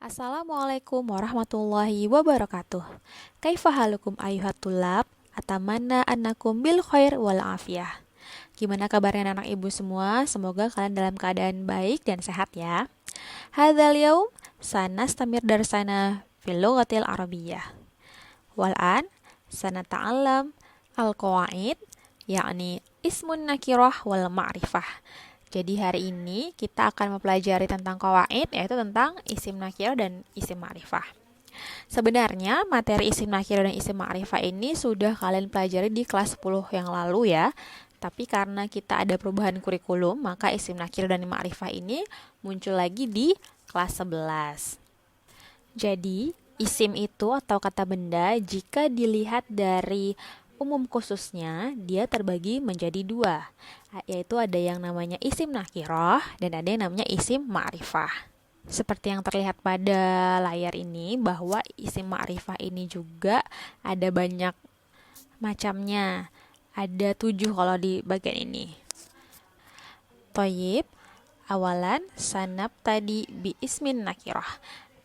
Assalamualaikum warahmatullahi wabarakatuh. Kaifa halukum ayuhat tulab? Atamanna annakum bil khair wal afiyah. Gimana kabarnya anak ibu semua? Semoga kalian dalam keadaan baik dan sehat ya. Hadzal yaum sanastamir darsana fil lughatil arabiyyah. Wal an sanata'allam al-qawaid yakni ismun nakirah wal ma'rifah. Jadi hari ini kita akan mempelajari tentang qawaid, yaitu tentang isim nakirah dan isim ma'rifah. Sebenarnya materi isim nakirah dan isim ma'rifah ini sudah kalian pelajari di kelas 10 yang lalu ya. Tapi karena kita ada perubahan kurikulum, maka isim nakirah dan ma'rifah ini muncul lagi di kelas 11. Jadi, isim itu atau kata benda jika dilihat dari umum khususnya, dia terbagi menjadi dua, yaitu ada yang namanya isim nakirah dan ada yang namanya isim ma'rifah. Seperti yang terlihat pada layar ini, bahwa isim ma'rifah ini juga ada banyak macamnya. Ada 7 kalau di bagian ini. Toyib, awalan sanab tadi bi ismin nakirah.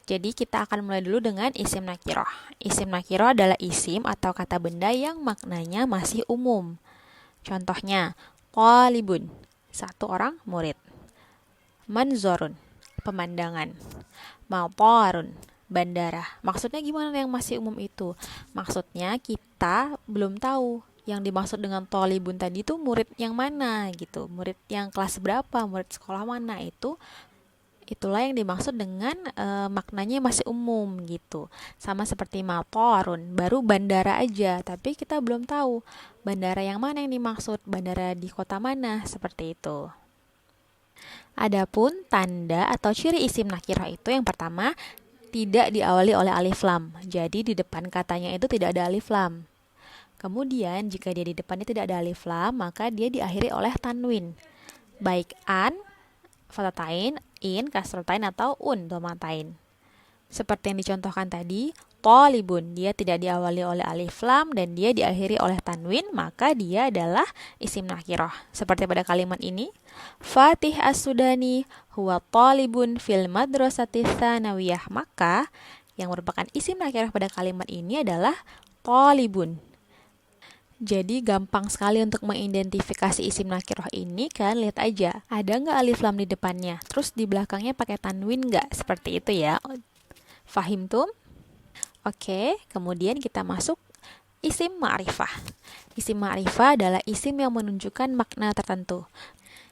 Jadi kita akan mulai dulu dengan isim nakirah. Isim nakirah adalah isim atau kata benda yang maknanya masih umum. Contohnya, talibun, satu orang murid. Manzorun, pemandangan. Matarun, bandara. Maksudnya gimana yang masih umum itu? Maksudnya kita belum tahu yang dimaksud dengan talibun tadi itu murid yang mana gitu. Murid yang kelas berapa, murid sekolah mana itu. Itulah yang dimaksud dengan maknanya masih umum gitu. Sama seperti matarun, baru bandara aja, tapi kita belum tahu bandara yang mana yang dimaksud, bandara di kota mana, seperti itu. Adapun tanda atau ciri isim nakirah itu yang pertama, tidak diawali oleh alif lam. Jadi di depan katanya itu tidak ada alif lam. Kemudian jika dia di depannya tidak ada alif lam, maka dia diakhiri oleh tanwin. Baik an, fatatain, in, kasratain, atau domatain. Seperti yang dicontohkan tadi, talibun, dia tidak diawali oleh alif lam dan dia diakhiri oleh tanwin, maka dia adalah isim nakirah. Seperti pada kalimat ini, Fatih as-Sudani huwa talibun fil madrasati tsanawiyah, maka yang merupakan isim nakirah pada kalimat ini adalah talibun. Jadi gampang sekali untuk mengidentifikasi isim nakirah ini. Kalian lihat aja, ada nggak alif lam di depannya, terus di belakangnya pakai tanwin nggak, seperti itu ya. Fahim tuh? Oke, kemudian kita masuk isim ma'rifah. Isim ma'rifah adalah isim yang menunjukkan makna tertentu.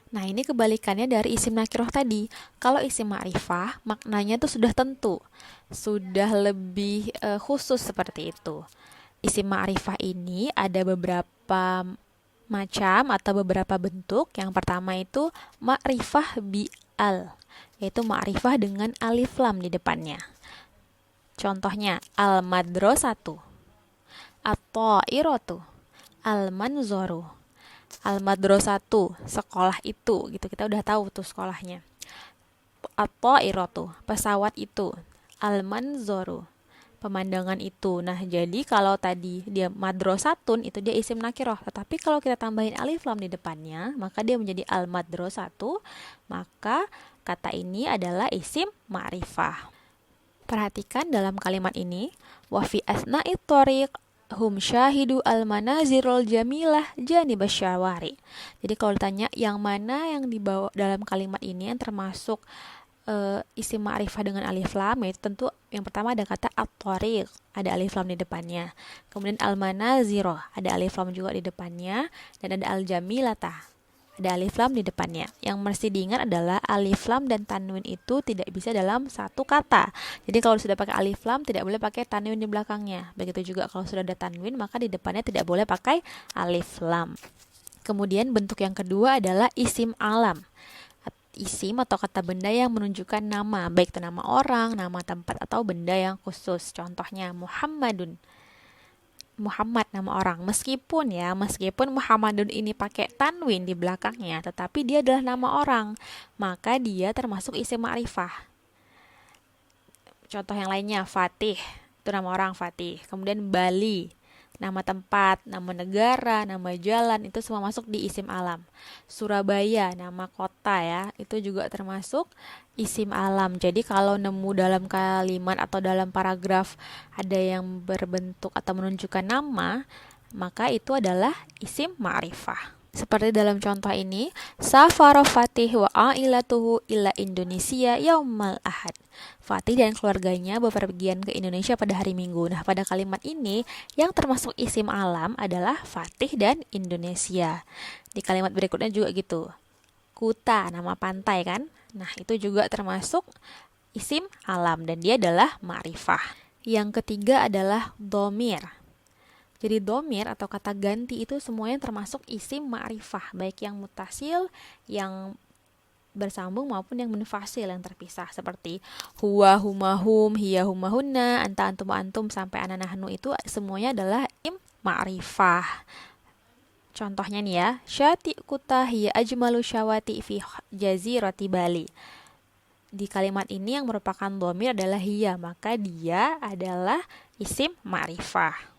Nah, ini kebalikannya dari isim nakirah tadi. Kalau isim ma'rifah, maknanya tuh sudah tentu, sudah lebih khusus seperti itu. Isim ma'rifah ini ada beberapa macam atau beberapa bentuk. Yang pertama itu ma'rifah bi'al, yaitu ma'rifah dengan alif lam di depannya. Contohnya, al-madrasatu, at-ta'iratu, al-manzoru. Al-madrasatu, sekolah itu, gitu. Kita udah tahu tuh sekolahnya. At-ta'iratu, pesawat itu. Al-manzoru, pemandangan itu. Nah, jadi kalau tadi dia madrasatun, itu dia isim nakirah. Tetapi kalau kita tambahin alif lam di depannya, maka dia menjadi al-madrasatu. Maka kata ini adalah isim ma'rifah. Perhatikan dalam kalimat ini, wa fi asna'it thoriq hum syahidu al-manazirul jamilah janibas syawari. Jadi kalau ditanya yang mana yang dibawa dalam kalimat ini yang termasuk isim ma'rifah dengan alif lam, yaitu tentu yang pertama ada kata at-thoriq, ada alif lam di depannya. Kemudian al-manaziro, ada alif lam juga di depannya, dan ada al-jamilata, ada alif lam di depannya. Yang mesti diingat adalah alif lam dan tanwin itu tidak bisa dalam satu kata. Jadi kalau sudah pakai alif lam tidak boleh pakai tanwin di belakangnya. Begitu juga kalau sudah ada tanwin, maka di depannya tidak boleh pakai alif lam. Kemudian bentuk yang kedua adalah isim alam. Isim atau kata benda yang menunjukkan nama, baik itu nama orang, nama tempat, atau benda yang khusus. Contohnya Muhammadun, Muhammad nama orang. Meskipun Muhammadun ini pakai tanwin di belakangnya, tetapi dia adalah nama orang, maka dia termasuk isim ma'rifah. Contoh yang lainnya, Fatih, itu nama orang Fatih. Kemudian Bali, Nama tempat, nama negara, nama jalan, itu semua masuk di isim alam. Surabaya, nama kota ya, itu juga termasuk isim alam. Jadi kalau nemu dalam kalimat atau dalam paragraf ada yang berbentuk atau menunjukkan nama, maka itu adalah isim ma'rifah. Seperti dalam contoh ini, Safaro Fatih wa ailatuhu ila Indonesia yaumal ahad. Fatih dan keluarganya bepergian ke Indonesia pada hari Minggu. Nah, pada kalimat ini yang termasuk isim alam adalah Fatih dan Indonesia. Di kalimat berikutnya juga gitu. Kuta, nama pantai kan? Nah, itu juga termasuk isim alam dan dia adalah ma'rifah. Yang ketiga adalah domir. Jadi domir atau kata ganti itu semuanya termasuk isim ma'rifah, baik yang mutasil, yang bersambung maupun yang munfasil yang terpisah, seperti huwa huma hum, hiya huma hunna, anta antum antum sampai ana nahnu, itu semuanya adalah isim ma'rifah. Contohnya nih ya, syati kuta hiya ajmalu syawati fi jazirati Bali. Di kalimat ini yang merupakan domir adalah hiya, maka dia adalah isim ma'rifah.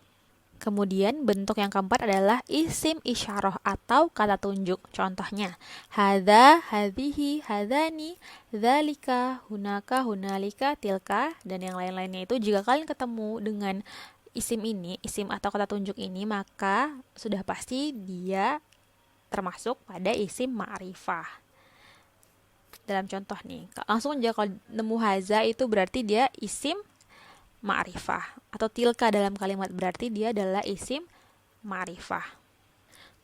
Kemudian bentuk yang keempat adalah isim isyarah atau kata tunjuk. Contohnya, hadza, hadhihi, hadzani, dzalika, hunaka, hunalika, tilka, dan yang lain-lainnya itu jika kalian ketemu dengan isim ini, isim atau kata tunjuk ini, maka sudah pasti dia termasuk pada isim ma'rifah. Dalam contoh nih, langsung aja kalau nemu hadza itu berarti dia isim ma'rifah, atau tilka dalam kalimat berarti dia adalah isim ma'rifah.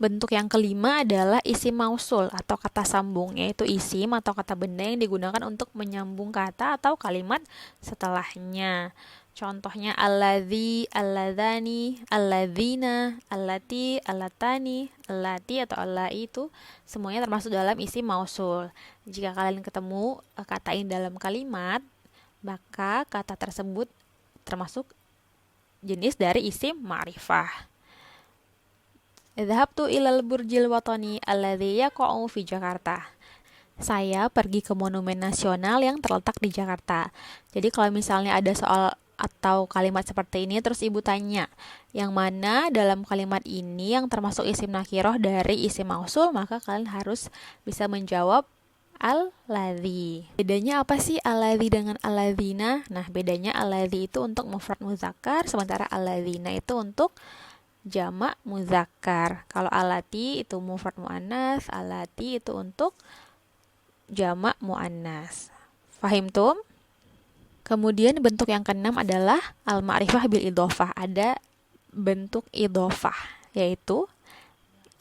Bentuk yang kelima adalah isim mausul atau kata sambung, yaitu isim atau kata benda yang digunakan untuk menyambung kata atau kalimat setelahnya. Contohnya alladzi, alladzani, alladzina, allati, allatani, allati atau allai, itu semuanya termasuk dalam isim mausul. Jika kalian ketemu kata ini dalam kalimat, maka kata tersebut termasuk jenis dari isim ma'rifah. Idhabtu ilal burjil watani alladzi yaqa'u fi Jakarta. Saya pergi ke monumen nasional yang terletak di Jakarta. Jadi kalau misalnya ada soal atau kalimat seperti ini terus ibu tanya, yang mana dalam kalimat ini yang termasuk isim nakirah dari isim mausul, maka kalian harus bisa menjawab al-ladzi. Bedanya apa sih al-ladzi dengan al-ladzina? Nah, bedanya al-ladzi itu untuk mufrad muzakkar, sementara al-ladzina itu untuk jamak muzakkar. Kalau allati itu mufrad muannas, allati itu untuk jamak muannas. Fahim tum? Kemudian bentuk yang keenam adalah al-ma'rifah bil idhofah. Ada bentuk idhofah, yaitu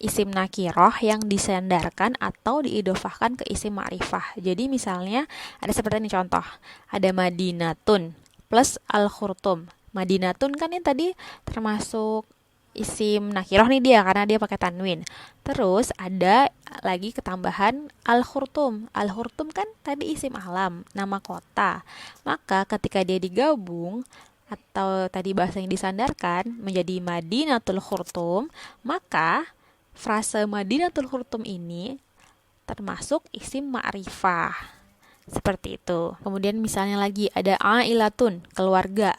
isim nakirah yang disandarkan atau diidofahkan ke isim ma'rifah. Jadi misalnya ada seperti ini contoh. Ada Madinatun plus al-khurtum. Madinatun kan ini tadi termasuk isim nakirah nih dia karena dia pakai tanwin. Terus ada lagi ketambahan al-khurtum. Al-khurtum kan tadi isim alam, nama kota. Maka ketika dia digabung atau tadi bahasa yang disandarkan menjadi Madinatul Khurtum, maka frase Madinatul Khurtum ini termasuk isim ma'rifah. Seperti itu. Kemudian misalnya lagi ada ailatun, keluarga.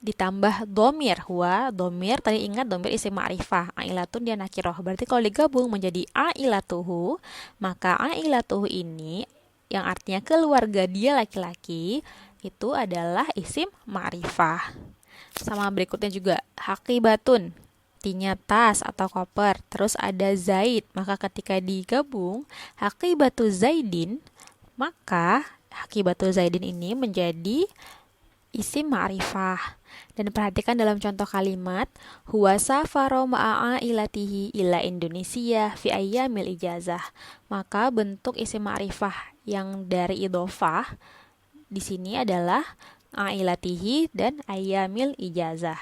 Ditambah domir, huwa, domir, tadi ingat domir isim ma'rifah. Ailatun dia nakirah. Berarti kalau digabung menjadi ailatuhu, maka ailatuhu ini yang artinya keluarga dia laki-laki, itu adalah isim ma'rifah. Sama berikutnya juga, haqibatun, artinya tas atau koper. Terus ada Zaid, maka ketika digabung hakibatu Zaidin, maka hakibatu Zaidin ini menjadi isim ma'rifah. Dan perhatikan dalam contoh kalimat huwa safaro ma'a ilatihi ila Indonesia fi ayyamil ijazah. Maka bentuk isim ma'rifah yang dari idhofah di sini adalah ailatihi dan ayyamil ijazah.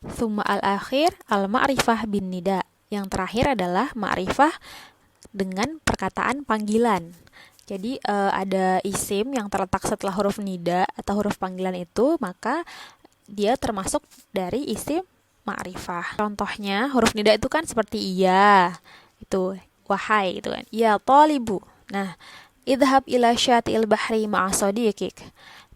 Tsumma al-akhir al-ma'rifah bin nida. Yang terakhir adalah ma'rifah dengan perkataan panggilan. Jadi ada isim yang terletak setelah huruf nida atau huruf panggilan itu, maka dia termasuk dari isim ma'rifah. Contohnya huruf nida itu kan seperti iya, itu wahai itu kan. Ya talibu. Nah, idhab ila syatil bahri ma'a sadiqik.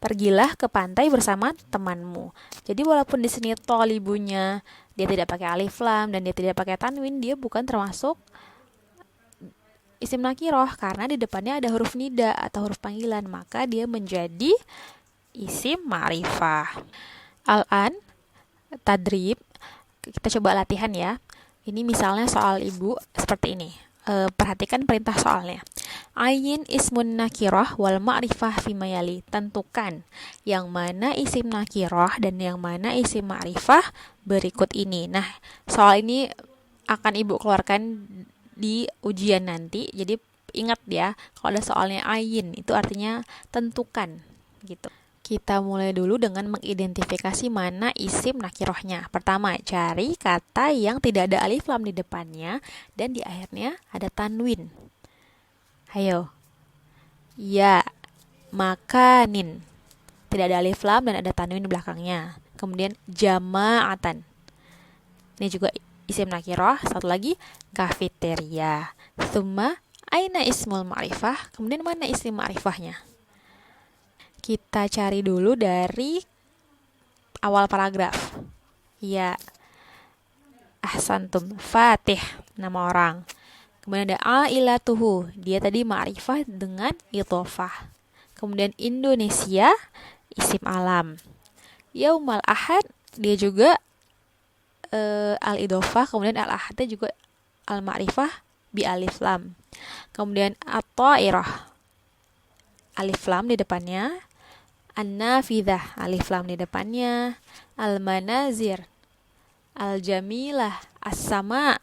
pergilah ke pantai bersama temanmu. Jadi walaupun di sini tolibunya dia tidak pakai alif lam dan dia tidak pakai tanwin, dia bukan termasuk isim nakiroh karena di depannya ada huruf nida atau huruf panggilan, maka dia menjadi isim ma'rifah. Al-an, tadrib, kita coba latihan ya. Ini misalnya soal ibu seperti ini. Perhatikan perintah soalnya. Ayin ismun nakiroh wal ma'rifah fimayali. Tentukan yang mana isim nakiroh dan yang mana isim ma'rifah berikut ini. Nah, soal ini akan ibu keluarkan di ujian nanti. Jadi ingat ya, kalau ada soalnya ayin itu artinya tentukan gitu. Kita mulai dulu dengan mengidentifikasi mana isim nakirohnya. Pertama, cari kata yang tidak ada alif lam di depannya dan di akhirnya ada tanwin. Ayo. Ya, makanin. Tidak ada alif lam dan ada tanwin di belakangnya. Kemudian jama'atan. Ini juga isim nakiroh. Satu lagi, kafeteria. Tsumma, aina ismul ma'rifah. Kemudian mana isim ma'rifahnya? Kita cari dulu dari awal paragraf. Ya, ahsantum, Fatih, nama orang. Kemudian ada ailatuhu, dia tadi ma'rifah dengan idhofah. Kemudian Indonesia, isim alam. Yaumal ahad, dia juga al-idhofah. Kemudian al-ahadnya juga al-ma'rifah bi alif lam. Kemudian at-ta'irah, alif lam di depannya. An-nafidah, alif lam di depannya. Al-manazir, al-jamilah, as-sama.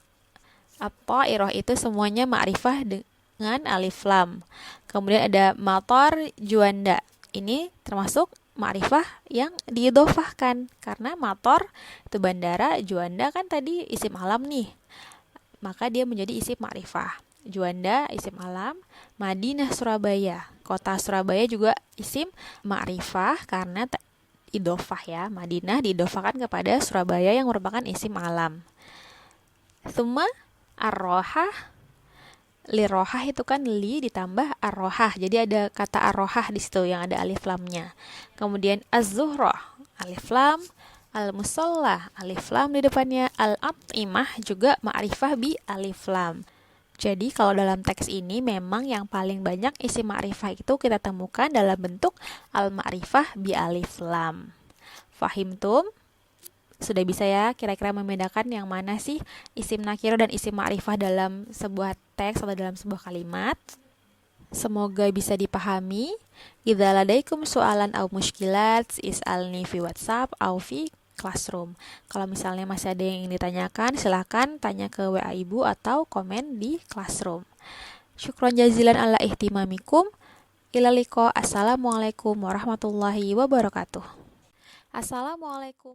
At-ta'irah itu semuanya ma'rifah dengan alif lam. Kemudian ada matar juanda. Ini termasuk ma'rifah yang diidhofahkan karena matar itu bandara, juanda kan tadi isim alam nih. Maka dia menjadi isim ma'rifah. Juanda isim alam, Madinah Surabaya. Kota Surabaya juga isim ma'rifah karena idhofah ya. Madinah diidhofahkan kepada Surabaya yang merupakan isim alam. Tsumma ar-rohah, lirohah itu kan li ditambah ar-rohah. Jadi ada kata ar-rohah di situ yang ada alif lamnya. Kemudian az-zuhrah, alif lam. Al-musalla, alif lam di depannya. Al-at'imah juga ma'rifah bi alif lam. Jadi kalau dalam teks ini memang yang paling banyak isim ma'rifah itu kita temukan dalam bentuk al-ma'rifah bi alif lam. Fahimtum? Sudah bisa ya kira-kira membedakan yang mana sih isim nakiro dan isim ma'rifah dalam sebuah teks atau dalam sebuah kalimat? Semoga bisa dipahami. Idza ladaikum soalan au mushkilat is'alni fi WhatsApp au fi Classroom. Kalau misalnya masih ada yang ingin ditanyakan, silahkan tanya ke WA Ibu atau komen di Classroom. Syukron jazilan ala ihtimamikum. Ila liqa. Assalamualaikum warahmatullahi wabarakatuh. Assalamualaikum.